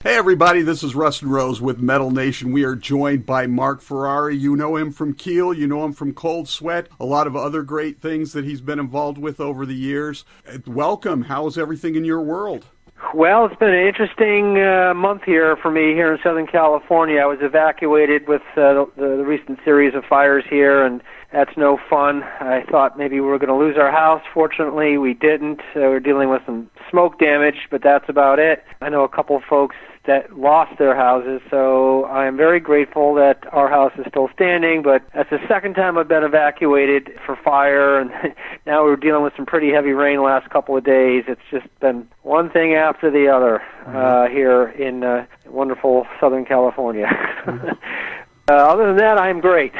Hey everybody, this is Rustin Rose with Metal Nation. We are joined by Marc Ferrari. You know him from Keel, you know him from Cold Sweat, a lot of other great things that he's been involved with over the years. Welcome. How's everything in your world? Well, it's been an interesting month here for me here in Southern California. I was evacuated with the recent series of fires here, and that's no fun. I thought maybe we were going to lose our house. Fortunately, we didn't. We're dealing with some smoke damage, but that's about it. I know a couple of folks that lost their houses, so I'm very grateful that our house is still standing, but that's the second time I've been evacuated for fire, and now we're dealing with some pretty heavy rain the last couple of days. It's just been one thing after the other here in wonderful Southern California. Other than that, I'm great.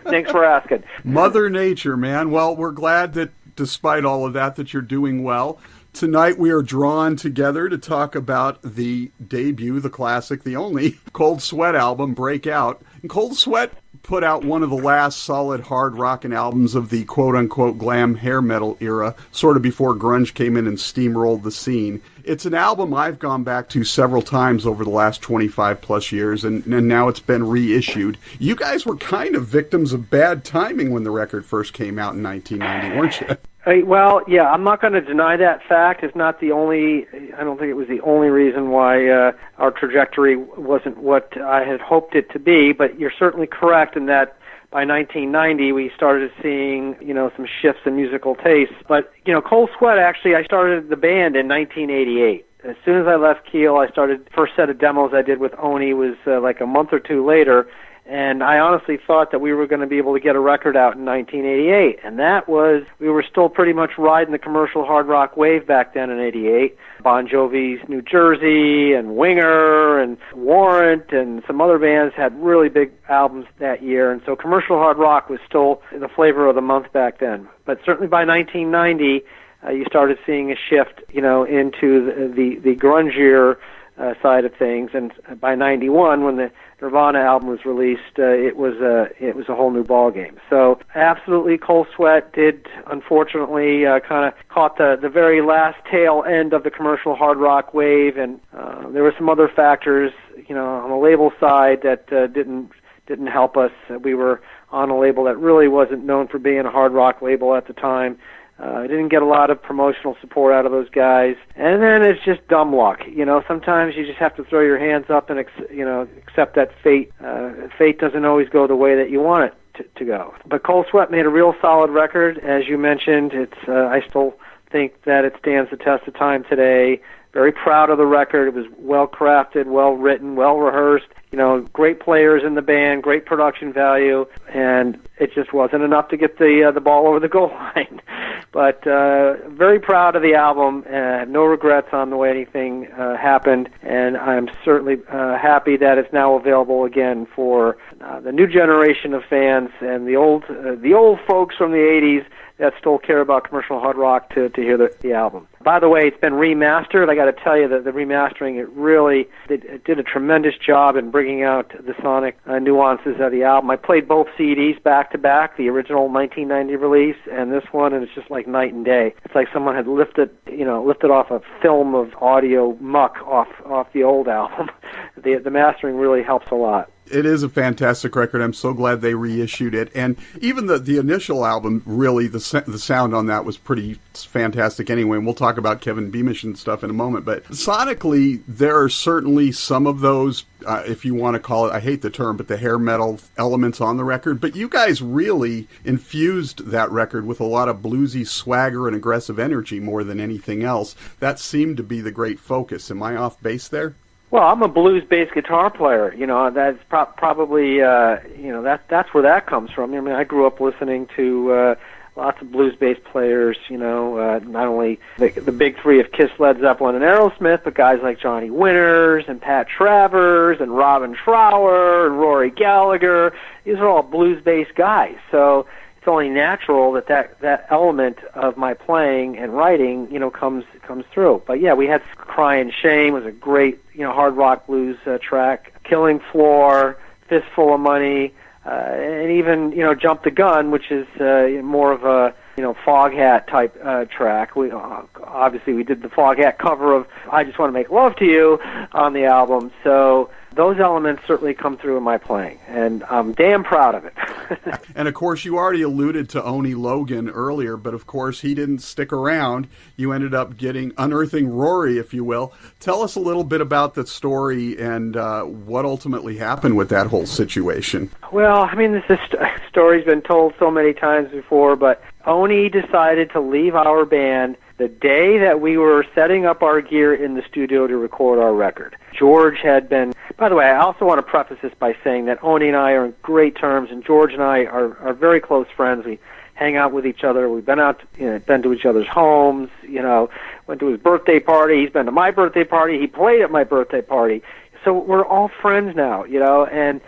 Thanks for asking. Mother Nature, man. Well, we're glad that despite all of that you're doing well. Tonight we are drawn together to talk about the debut, the classic, the only Cold Sweat album, Breakout. And Cold Sweat put out one of the last solid hard rockin' albums of the quote-unquote glam hair metal era, sort of before grunge came in and steamrolled the scene. It's an album I've gone back to several times over the last 25-plus years, and now it's been reissued. You guys were kind of victims of bad timing when the record first came out in 1990, weren't you? Well, yeah, I'm not going to deny that fact. It's not the only, I don't think it was the only reason why our trajectory wasn't what I had hoped it to be, but you're certainly correct in that by 1990 we started seeing, some shifts in musical tastes. But, Cold Sweat, actually, I started the band in 1988. As soon as I left Keel, I started, first set of demos I did with Oni was like a month or two later, and I honestly thought that we were going to be able to get a record out in 1988, and that was, we were still pretty much riding the commercial hard rock wave back then in 88. Bon Jovi's New Jersey and Winger and Warrant and some other bands had really big albums that year, and so commercial hard rock was still the flavor of the month back then. But certainly by 1990, you started seeing a shift, into the grungier side of things, and by 91, when the Nirvana album was released, it was a whole new ball game. So absolutely, Cold Sweat did unfortunately kind of caught the very last tail end of the commercial hard rock wave, and there were some other factors, on the label side that didn't help us. We were on a label that really wasn't known for being a hard rock label at the time. I didn't get a lot of promotional support out of those guys. And then it's just dumb luck. Sometimes you just have to throw your hands up and, accept that fate. Fate doesn't always go the way that you want it to go. But Cold Sweat made a real solid record. As you mentioned, I still think that it stands the test of time today. Very proud of the record. It was well crafted, well written, well rehearsed. Great players in the band, great production value, and it just wasn't enough to get the ball over the goal line. But very proud of the album. No regrets on the way anything happened, and I'm certainly happy that it's now available again for the new generation of fans and the old folks from the '80s that still care about commercial hard rock to hear the album. By the way, it's been remastered. I got to tell you that the remastering, it did a tremendous job in bringing out the sonic nuances of the album. I played both CDs back to back, the original 1990 release and this one, and it's just like night and day. It's like someone had lifted off a film of audio muck off the old album. The mastering really helps a lot. It is a fantastic record. I'm so glad they reissued it. And even the initial album, really, the sound on that was pretty fantastic anyway. And we'll talk about Kevin Beamish and stuff in a moment. But sonically, there are certainly some of those, if you want to call it, I hate the term, but the hair metal elements on the record. But you guys really infused that record with a lot of bluesy swagger and aggressive energy more than anything else. That seemed to be the great focus. Am I off base there? Well, I'm a blues-based guitar player. That's probably, that's where that comes from. I mean, I grew up listening to lots of blues-based players, not only the big three of Kiss, Led Zeppelin, and Aerosmith, but guys like Johnny Winters and Pat Travers and Robin Trower and Rory Gallagher. These are all blues-based guys. So it's only natural that element of my playing and writing, comes through. But yeah, we had Crying Shame was a great, hard rock blues track. Killing Floor, Fistful of Money, and even, Jump the Gun, which is more of Foghat type track. We obviously we did the Foghat cover of "I Just Want to Make Love to You" on the album. So those elements certainly come through in my playing, and I'm damn proud of it. And of course, you already alluded to Oni Logan earlier, but of course he didn't stick around. You ended up unearthing Rory, if you will. Tell us a little bit about that story and what ultimately happened with that whole situation. Well, I mean, this story's been told so many times before, but Oni decided to leave our band the day that we were setting up our gear in the studio to record our record. George had been... By the way, I also want to preface this by saying that Oni and I are in great terms, and George and I are very close friends. We hang out with each other. We've been out, been to each other's homes, went to his birthday party. He's been to my birthday party. He played at my birthday party. So we're all friends now, and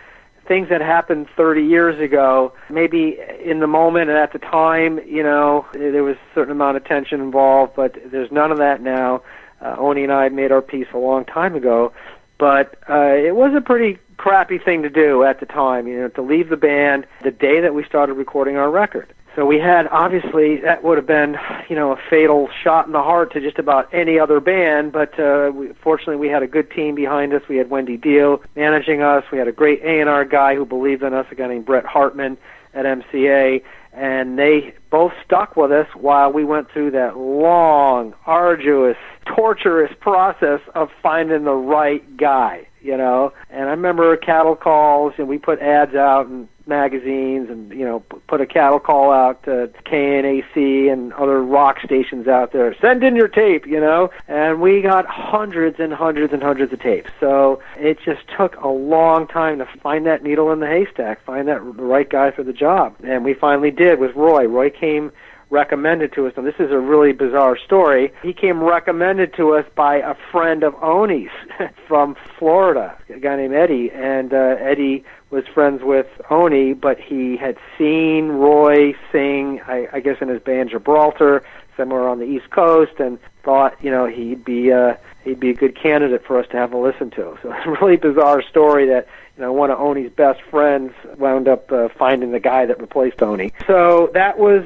things that happened 30 years ago, maybe in the moment and at the time, there was a certain amount of tension involved, but there's none of that now. Oni and I made our peace a long time ago, but it was a pretty crappy thing to do at the time, to leave the band the day that we started recording our record. So we had, obviously, that would have been, a fatal shot in the heart to just about any other band, but fortunately we had a good team behind us. We had Wendy Deal managing us. We had a great A&R guy who believed in us, a guy named Brett Hartman at MCA, and they both stuck with us while we went through that long, arduous, torturous process of finding the right guy, And I remember cattle calls, and we put ads out in magazines and, put a cattle call out to KNAC and other rock stations out there. Send in your tape, And we got hundreds and hundreds and hundreds of tapes. So it just took a long time to find that needle in the haystack, find the right guy for the job. And we finally did with Roy. Roy came recommended to us, and this is a really bizarre story. He came recommended to us by a friend of Oni's from Florida, a guy named Eddie, and Eddie was friends with Oni, but he had seen Roy sing, I guess in his band Gibraltar, somewhere on the East Coast, and thought, he'd be a good candidate for us to have a listen to. So it's a really bizarre story that one of Oni's best friends wound up finding the guy that replaced Oni. So that was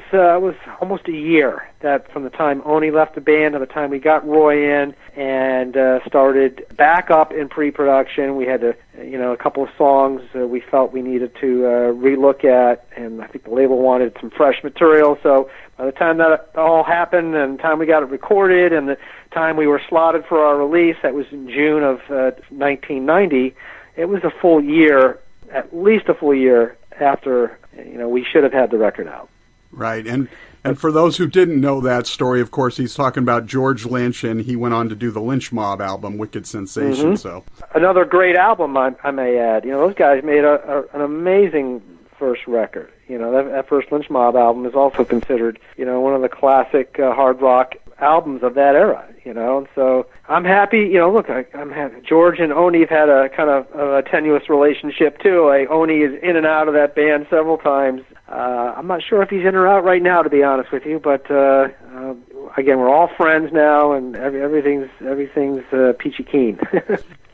almost a year that from the time Oni left the band to the time we got Roy in and started back up in pre-production. We had a couple of songs we felt we needed to relook at, and I think the label wanted some fresh material. So by the time that all happened and the time we got it recorded and the time we were slotted for our release, that was in June of 1990, it was a full year, at least a full year after, we should have had the record out. Right. And for those who didn't know that story, of course, he's talking about George Lynch, and he went on to do the Lynch Mob album, Wicked Sensation. Mm-hmm. So another great album, I may add. Those guys made an amazing first record. That first Lynch Mob album is also considered, one of the classic hard rock albums of that era, and so I'm happy, look, I'm happy. George and Oni have had a kind of a tenuous relationship too. Oni is in and out of that band several times. I'm not sure if he's in or out right now, to be honest with you, but again, we're all friends now, and everything's peachy keen.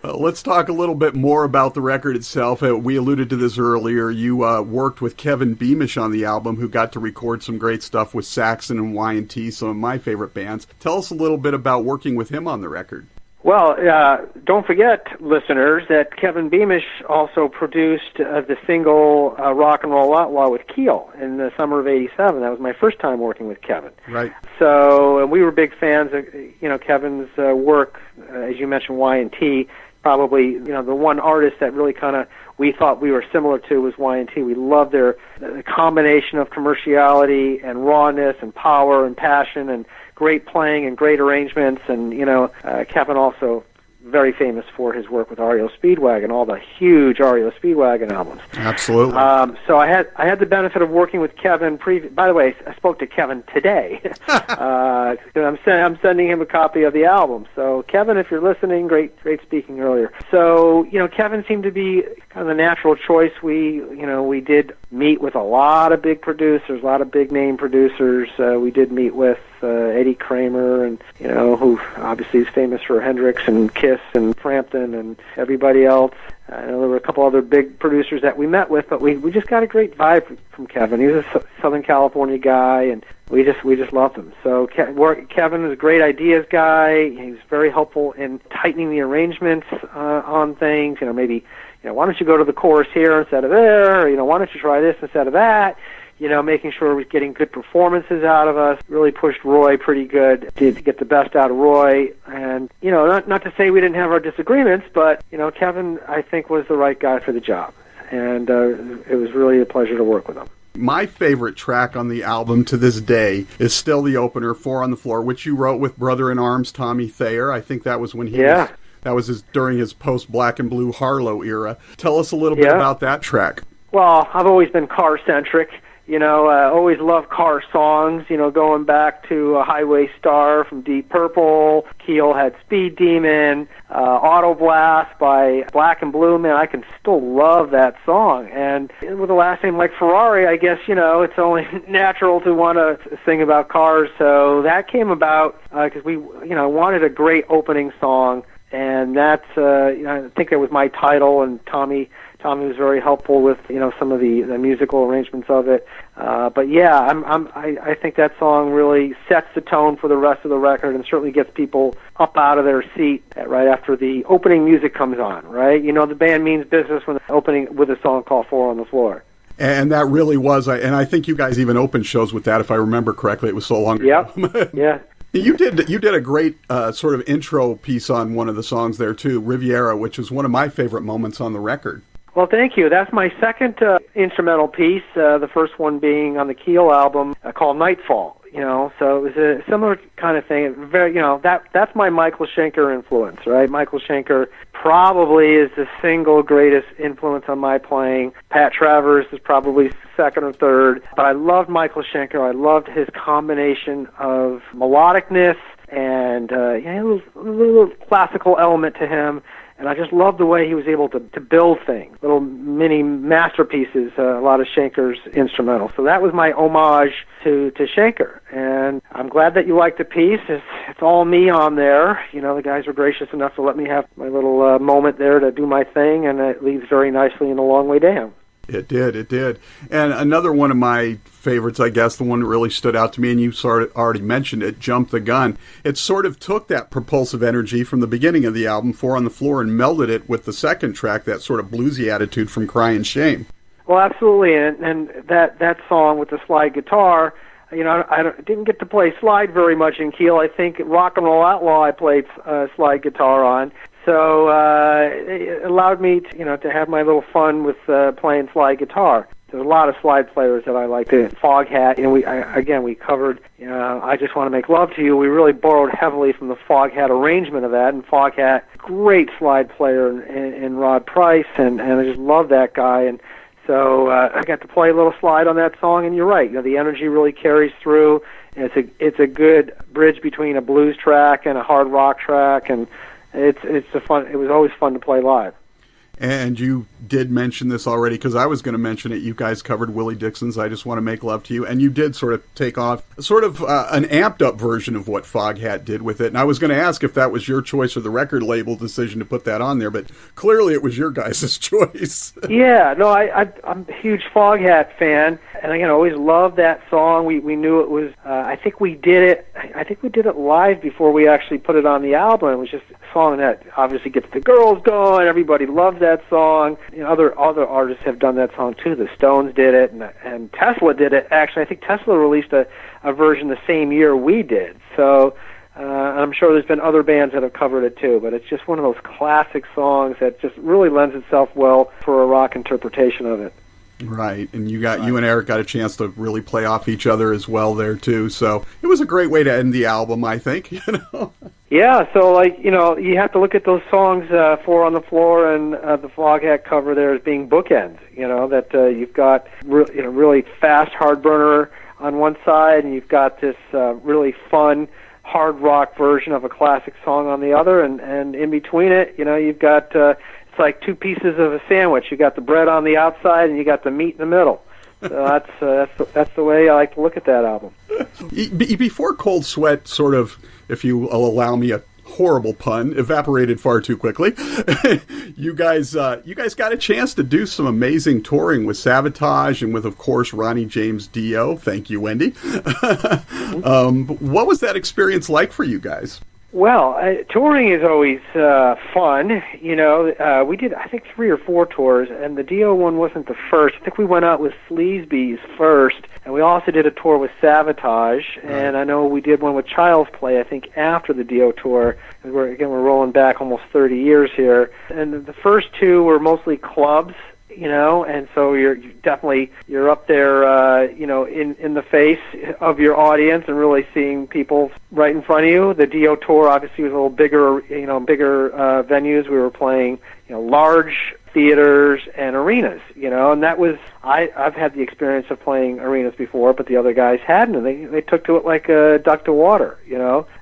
Let's talk a little bit more about the record itself. We alluded to this earlier. You worked with Kevin Beamish on the album, who got to record some great stuff with Saxon and Y&T, some of my favorite bands. Tell us a little bit about working with him on the record. Well, don't forget, listeners, that Kevin Beamish also produced the single Rock and Roll Outlaw with Keel in the summer of '87. That was my first time working with Kevin. Right. So we were big fans of Kevin's work, as you mentioned, Y&T. Probably, the one artist that really kind of we thought we were similar to was Y&T. We loved the combination of commerciality and rawness and power and passion and great playing and great arrangements. And, Kevin also very famous for his work with REO Speedwagon, all the huge REO Speedwagon albums. Absolutely. So I had the benefit of working with Kevin. By the way, I spoke to Kevin today. I'm sending him a copy of the album. So Kevin, if you're listening, great speaking earlier. So Kevin seemed to be kind of the natural choice. We did meet with a lot of big producers, a lot of big name producers. We did meet with Eddie Kramer, and who obviously is famous for Hendrix and Kiss Chris and Frampton and everybody else. I know there were a couple other big producers that we met with, but we just got a great vibe from Kevin. He was a Southern California guy, and we just loved him. So Kevin was a great ideas guy. He was very helpful in tightening the arrangements on things. Maybe, why don't you go to the chorus here instead of there? Or, why don't you try this instead of that? Making sure we're getting good performances out of us. Really pushed Roy pretty good to get the best out of Roy. And, not to say we didn't have our disagreements, but, Kevin, I think, was the right guy for the job. And it was really a pleasure to work with him. My favorite track on the album to this day is still the opener, Four on the Floor, which you wrote with brother-in-arms Tommy Thayer. I think that was when he was... That was during his post-Black and Blue Harlow era. Tell us a little bit about that track. Well, I've always been car-centric. Always loved car songs, going back to Highway Star from Deep Purple. Keel had Speed Demon, Auto Blast by Black and Blue. Man, I can still love that song. And with a last name like Ferrari, I guess, it's only natural to want to sing about cars. So that came about because we, wanted a great opening song. And that's, I think that was my title, and Tommy was very helpful with, some of the musical arrangements of it. But yeah, I think that song really sets the tone for the rest of the record, and certainly gets people up out of their seat right after the opening music comes on, right? The band means business when they're opening with a song called Four on the Floor. And that really was, and I think you guys even opened shows with that, if I remember correctly. It was so long ago. Yep. Yeah. You did a great sort of intro piece on one of the songs there too, Riviera, which was one of my favorite moments on the record. Well, thank you. That's my second instrumental piece. The first one being on the Keel album called Nightfall. So it was a similar kind of thing. Very, that's my Michael Schenker influence, right? Michael Schenker probably is the single greatest influence on my playing. Pat Travers is probably second or third. But I loved Michael Schenker. I loved his combination of melodicness and a little classical element to him. And I just loved the way he was able to build things, little mini masterpieces, a lot of Schenker's instrumental. So that was my homage to Schenker. And I'm glad that you liked the piece. It's all me on there. The guys were gracious enough to let me have my little moment there to do my thing, and it leads very nicely in A Long Way Down. It did. And another one of my favorites, I guess, the one that really stood out to me, and you sort of already mentioned it, Jump the Gun. It sort of took that propulsive energy from the beginning of the album, Four on the Floor, and melded it with the second track, that sort of bluesy attitude from Crying Shame. Well, absolutely, and that song with the slide guitar, I didn't get to play slide very much in Keel. I think Rock and Roll Outlaw I played slide guitar on. So it allowed me to have my little fun with playing slide guitar. There's a lot of slide players that I like. Foghat, we covered, I Just Want to Make Love to You. We really borrowed heavily from the Foghat arrangement of that, and Foghat, great slide player in Rod Price, and I just love that guy. And so I got to play a little slide on that song, and you're right, the energy really carries through. And it's a good bridge between a blues track and a hard rock track, and it was always fun to play live. And you did mention this already, because I was going to mention it. You guys covered Willie Dixon's I Just Want to Make Love to You, and you did sort of take off sort of an amped-up version of what Foghat did with it. And I was going to ask if that was your choice or the record label decision to put that on there, but clearly it was your guys' choice. Yeah, no, I'm a huge Foghat fan, and again, I always loved that song. We knew it was, I think we did it live before we actually put it on the album. It was just a song that obviously gets the girls going. Everybody loves that song. Other artists have done that song too. The Stones did it, and Tesla did it. Actually, I think Tesla released a version the same year we did. So I'm sure there's been other bands that have covered it too. But it's just one of those classic songs that just really lends itself well for a rock interpretation of it. Right, and you and Eric got a chance to really play off each other as well there too. So it was a great way to end the album, I think. Yeah, so you have to look at those songs, Four on the Floor and the Foghat cover there as being bookends. That you've got really fast hard burner on one side, and you've got this really fun hard rock version of a classic song on the other, and in between it, you've got it's like two pieces of a sandwich. You got the bread on the outside, and you got the meat in the middle. So that's the way I like to look at that album. Before Cold Sweat, sort of, if you will allow me a horrible pun, evaporated far too quickly. You guys got a chance to do some amazing touring with Sabotage and with, of course, Ronnie James Dio. Thank you, Wendy. What was that experience like for you guys? Well, touring is always fun. We did, I think, 3 or 4 tours, and the Dio one wasn't the first. I think we went out with Sleazebees first, and we also did a tour with Sabotage, and I know we did one with Child's Play, I think, after the Dio tour. And we're rolling back almost 30 years here. And the first 2 were mostly clubs, and so you're up there, in the face of your audience and really seeing people right in front of you. The Dio tour obviously was a little bigger, bigger venues. We were playing, large theaters and arenas, and that was, I've had the experience of playing arenas before, but the other guys hadn't, and they took to it like a duck to water,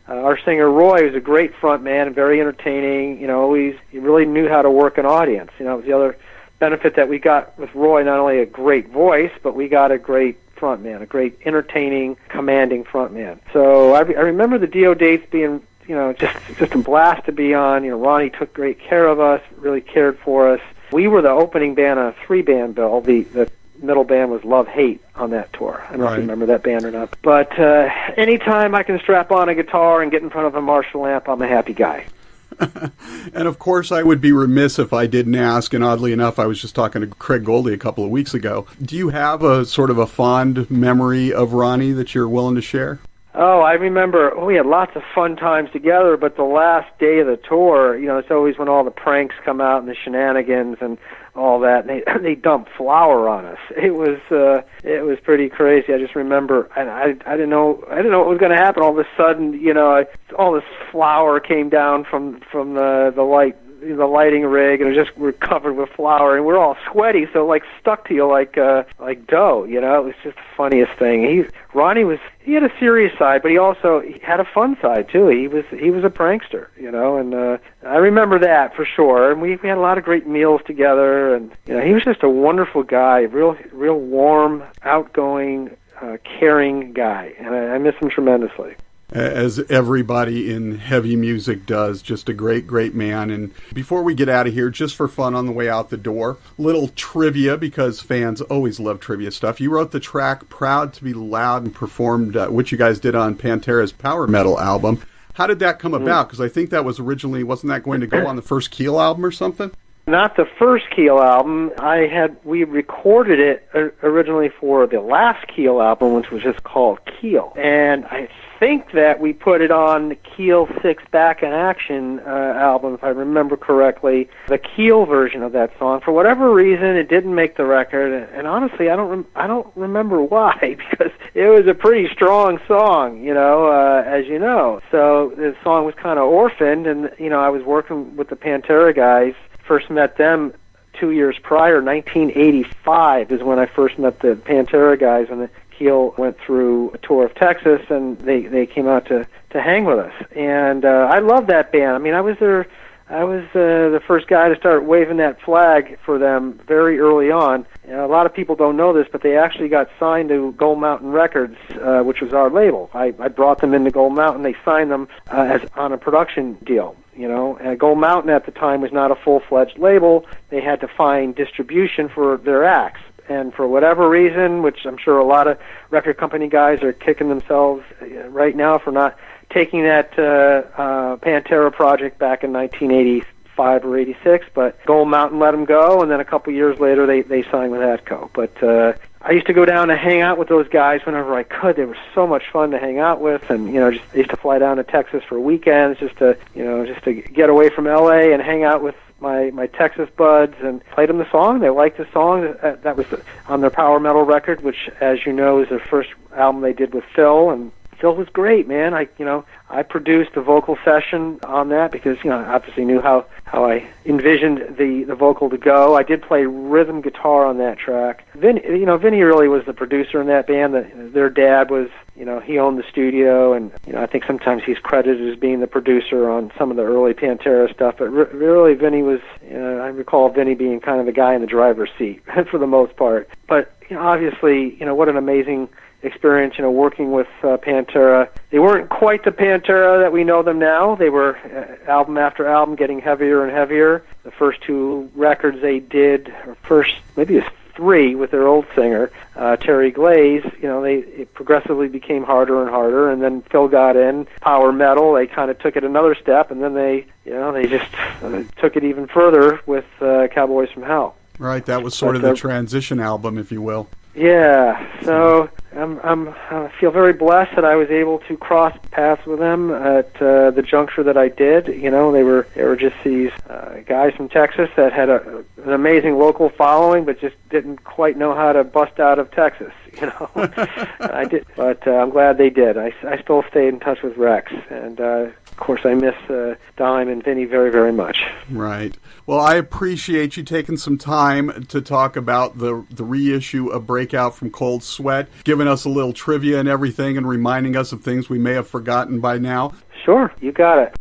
Our singer Roy was a great front man and very entertaining, he really knew how to work an audience, it was the other benefit that we got with Roy, not only a great voice, but we got a great front man, a great entertaining, commanding front man. So I remember the Dio dates being, just a blast to be on. Ronnie took great care of us, really cared for us. We were the opening band on a 3-band bill. The middle band was Love Hate on that tour. I don't know if you remember that band or not. But anytime I can strap on a guitar and get in front of a Marshall amp, I'm a happy guy. And of course, I would be remiss if I didn't ask, and oddly enough, I was just talking to Craig Goldie a couple of weeks ago. Do you have a sort of a fond memory of Ronnie that you're willing to share? Oh, I remember we had lots of fun times together, but the last day of the tour, it's always when all the pranks come out and the shenanigans and all that, and they dumped flour on us. It was pretty crazy. I just remember, and I didn't know what was going to happen. All of a sudden, all this flour came down from the lighting rig, and we're covered with flour, and we're all sweaty, so it stuck to you like dough. It was just the funniest thing. Ronnie had a serious side, but he had a fun side too. He was a prankster, and I remember that for sure. And we had a lot of great meals together, and he was just a wonderful guy, real warm, outgoing, caring guy, and I miss him tremendously. As everybody in heavy music does, just a great, great man. And before we get out of here, just for fun on the way out the door, little trivia, because fans always love trivia stuff. You wrote the track Proud to be Loud and performed, which you guys did on Pantera's Power Metal album. How did that come about? Because I think that was originally, wasn't that going to go on the first Keel album or something? Not the first Keel album. We recorded it originally for the last Keel album, which was just called Keel. And I think that we put it on the Keel 6 Back in Action album, if I remember correctly, the Keel version of that song. For whatever reason, it didn't make the record, and honestly, I don't remember why, because it was a pretty strong song, as you know. So the song was kind of orphaned, and I was working with the Pantera guys. First met them 2 years prior. 1985 is when I first met the Pantera guys, and the Keel went through a tour of Texas, and they came out to hang with us. And I love that band. I mean, I was the first guy to start waving that flag for them very early on. A lot of people don't know this, but they actually got signed to Gold Mountain Records, which was our label. I brought them into Gold Mountain. They signed them as on a production deal. And Gold Mountain at the time was not a full-fledged label. They had to find distribution for their acts. And for whatever reason, which I'm sure a lot of record company guys are kicking themselves right now for not taking that Pantera project back in 1985 or 86, but Gold Mountain let them go, and then a couple years later they signed with Atco. But I used to go down and hang out with those guys whenever I could. They were so much fun to hang out with, and I used to fly down to Texas for weekends just to get away from LA and hang out with my Texas buds, and played them the song. They liked the song. That was on their Power Metal record, which, as you know, is the first album they did with Phil, and Phil was great, man. I produced the vocal session on that because I obviously knew how I envisioned the vocal to go. I did play rhythm guitar on that track. Vinny really was the producer in that band. Their dad was, he owned the studio, and I think sometimes he's credited as being the producer on some of the early Pantera stuff. But really, Vinny was. I recall Vinny being kind of the guy in the driver's seat for the most part. But obviously, what an amazing experience, working with Pantera. They weren't quite the Pantera that we know them now. They were album after album getting heavier and heavier. The first 2 records they did, or first maybe it's 3 with their old singer, Terry Glaze, it progressively became harder and harder, and then Phil got in, power metal, they kind of took it another step, and then they just took it even further with Cowboys from Hell. Right, that was sort of the transition album, if you will. Yeah, so I feel very blessed that I was able to cross paths with them at the juncture that I did. They were just these guys from Texas that had an amazing local following, but just didn't quite know how to bust out of Texas. I did, but I'm glad they did. I still stayed in touch with Rex, and of course I miss Dime and Vinny very, very much. Right. Well, I appreciate you taking some time to talk about the reissue of Breakout from Cold Sweat, giving us a little trivia and everything, and reminding us of things we may have forgotten by now. Sure, you got it.